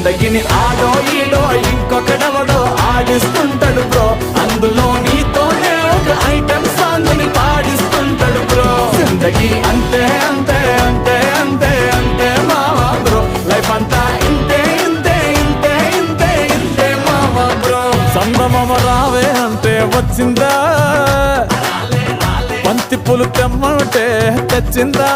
జిందగిని ఆడో ఈడో ఇంకొకడెవడో ఆడిస్తుంటాడు బ్రో, అందులో నీతోనే ఒక ఐటమ్ సాంగ్ ని పాడిస్తుంటాడు బ్రో. జిందగీ అంతే అంతే అంతే అంతే అంతే మావా బ్రో, లైఫ్ అంతా ఇంతే ఇంతే ఇంతే ఇంతే ఇంతే మావా బ్రో. సందమామ రావే అంటే వచ్చిందా, బంతి పూలు తెమ్మంటే తెచ్చిందా,